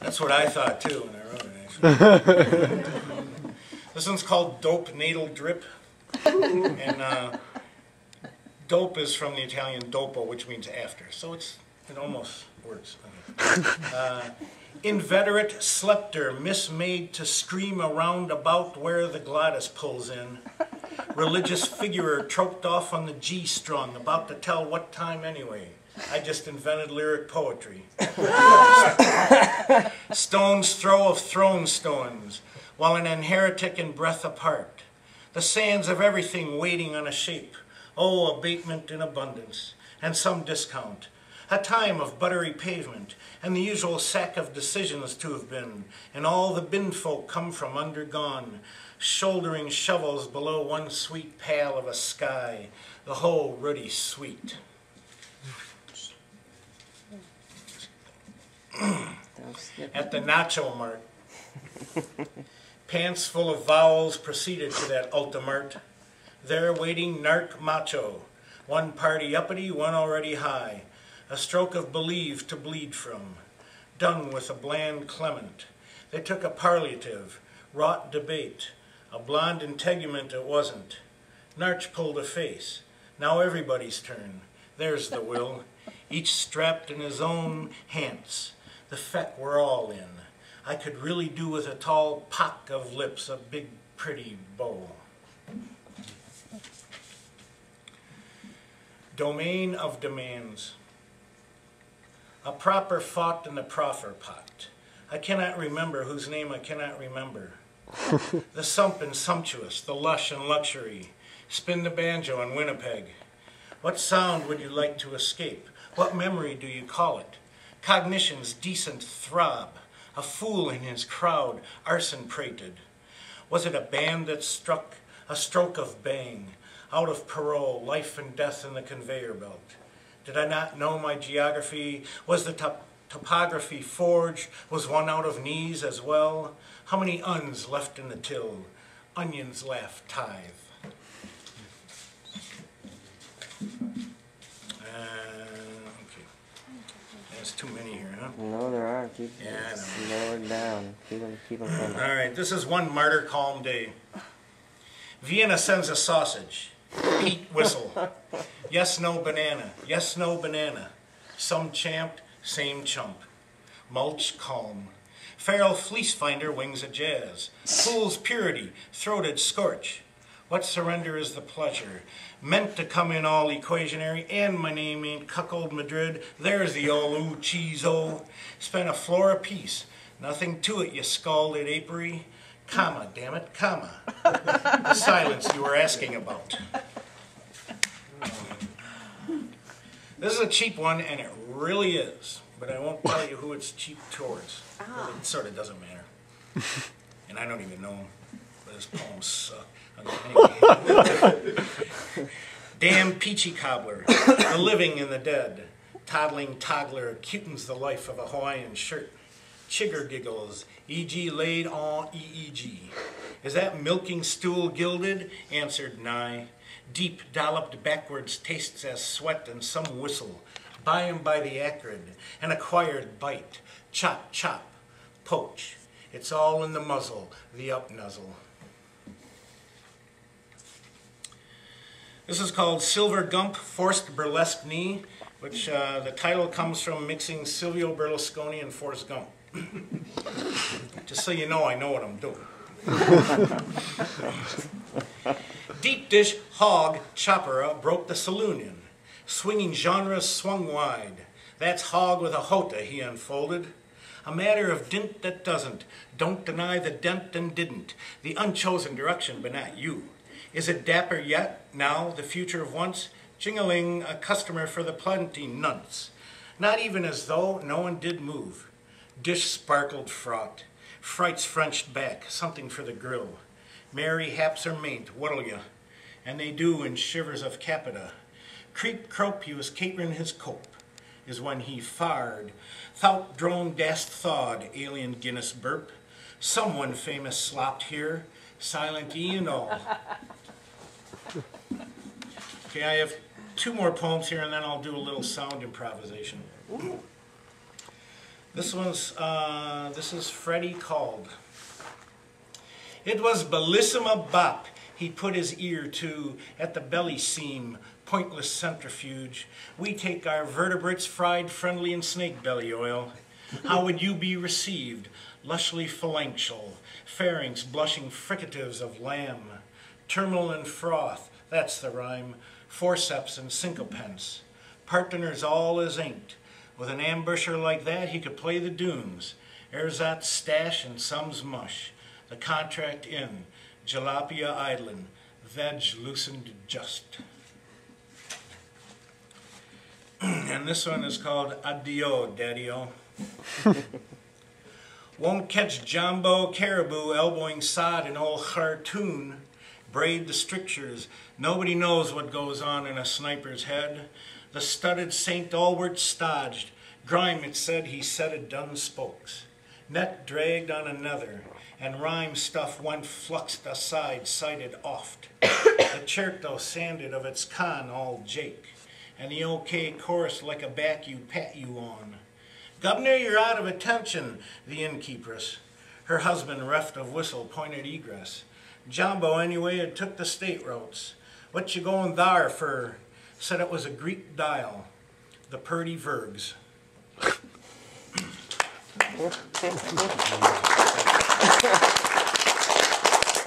That's what I thought too when I wrote it, actually. This one's called Dope Natal Drip. And dope is from the Italian dopo, which means after. So it almost works. Inveterate slepter, mismade to scream around about where the glottis pulls in. Religious figurer troped off on the G strung, about to tell what time anyway. I just invented lyric poetry. Stone's throw of throne stones, while an heretic in breath apart. The sands of everything waiting on a shape. Oh, abatement in abundance, and some discount. A time of buttery pavement, and the usual sack of decisions to have been, and all the bin folk come from undergone, shouldering shovels below one sweet pale of a sky, the whole ruddy sweet. At the Nacho Mart, pants full of vowels proceeded to that ultimart. There waiting narc macho, one party uppity, one already high, a stroke of believe to bleed from, done with a bland clement. They took a parliative, wrought debate, a blonde integument it wasn't. Narch pulled a face, now everybody's turn, there's the will, each strapped in his own hands. The feck we're all in. I could really do with a tall pock of lips, a big pretty bow. Domain of demands. A proper fought in the proffer pot. I cannot remember whose name I cannot remember. The sump and sumptuous, the lush and luxury. Spin the banjo in Winnipeg. What sound would you like to escape? What memory do you call it? Cognition's decent throb, a fool in his crowd, arson prated. Was it a band that struck a stroke of bang, out of parole, life and death in the conveyor belt? Did I not know my geography? Was the topography forged? Was one out of knees as well? How many uns left in the till? Onions laugh tithe. There's too many here, huh? No, there are. Keep lower down. Keep them coming. All right, this is one martyr calm day. Vienna sends a sausage. Pete whistle. Yes, no banana. Yes, no banana. Some champed, same chump. Mulch calm. Feral fleece finder wings a jazz. Fool's purity, throated scorch. What surrender is the pleasure? Meant to come in all equationary, and my name ain't Cuckold Madrid. There's the old ooh cheese-o. Spent a floor apiece. Nothing to it, you scalded apery. Comma, damn it, comma. The silence you were asking about. This is a cheap one, and it really is. But I won't tell you who it's cheap towards. Well, it sort of doesn't matter. And I don't even know him. But his poems suck. Anyway. Damn peachy cobbler, the living and the dead. Toddling toddler cutens the life of a Hawaiian shirt. Chigger giggles, E.G. laid on EEG. Is that milking stool gilded? Answered nigh. Deep dolloped backwards tastes as sweat and some whistle. By and by the acrid, an acquired bite. Chop, chop, poach. It's all in the muzzle, the up nuzzle. This is called Silver Gump, Forced Burlesque Knee, which the title comes from mixing Silvio Berlusconi and Forrest Gump. Just so you know, I know what I'm doing. Deep dish hog chopera broke the saloon in. Swinging genres swung wide. That's hog with a hota, he unfolded. A matter of dint that doesn't. Don't deny the dent and didn't. The unchosen direction, but not you. Is it dapper yet, now, the future of once? Jingling, a customer for the plenty nunts. Not even as though no one did move. Dish sparkled fraught. Frights Frenched back, something for the grill. Mary haps her maint, what'll ya? And they do in shivers of capita. Creep crope he was catering his cope, is when he farred. Thout drone dast thawed, alien Guinness burp. Someone famous slopped here, silent E and all. Okay, I have two more poems here and then I'll do a little sound improvisation. This is Freddie called. It was bellissima bop he put his ear to at the belly seam, pointless centrifuge. We take our vertebrates fried friendly in snake belly oil. How would you be received? Lushly phalanxal, pharynx blushing fricatives of lamb, terminal and froth, that's the rhyme, forceps and syncopence. Partners all is inked. With an ambusher like that, he could play the dunes. Ersatz stash and some's mush. The contract in, Jalapia idlin, veg loosened just. And this one is called Adio, Daddy-O. Won't catch Jumbo Caribou elbowing sod in old Khartoum. Braid the strictures. Nobody knows what goes on in a sniper's head. The studded St. Albert stodged. Grime, it said, he said it done spokes. Net dragged on another, and rhyme stuff went fluxed aside, sighted oft. The Cherto sanded of its con all Jake, and the OK chorus like a back you pat you on. Governor, you're out of attention, the innkeepress. Her husband, reft of whistle, pointed egress. Jumbo, anyway, had took the state routes. What you going thar for? Said it was a Greek dial. The purdy vergs.